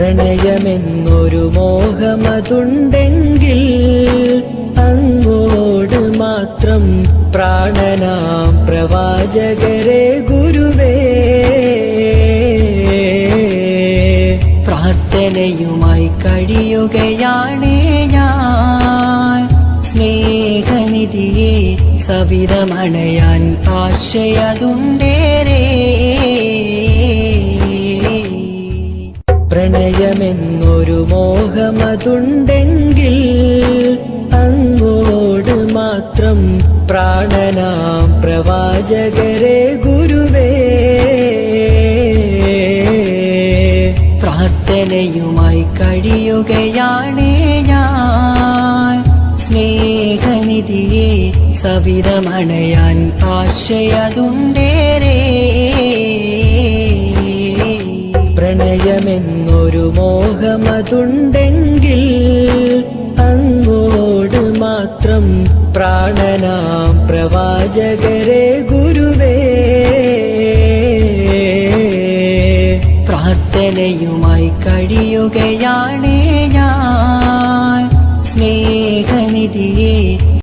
പ്രണയമെന്നൊരു മോഹമതുണ്ടെങ്കിൽ അങ്ങോട് മാത്രം പ്രാണനാം പ്രവാചകരെ ഗുരുവേ. പ്രാർത്ഥനയുമായി കഴിയുകയാണേ ഞാൻ, സ്നേഹനിധിയെ സവിതമണയാൻ ആശയതുണ്ടേറെ. പ്രണയമെന്നൊരു മോഹമതുണ്ടെങ്കിൽ അങ്ങോട് മാത്രം പ്രാണനാം പ്രവാചകരെ ഗുരുവേ. പ്രാർത്ഥനയുമായി കഴിയുകയാണേ ഞാൻ, സ്നേഹനിധിയെ സവിതമണയാൻ ആശയതുണ്ടേറെ. പ്രണയമെന്നൊരു മോഹമതുണ്ടെങ്കിൽ അങ്ങോട് മാത്രം പ്രാണനാം പ്രവാചകരെ ഗുരുവേ. പ്രാർത്ഥനയുമായി കഴിയുകയാണേ ഞാൻ, സ്നേഹനിധിയെ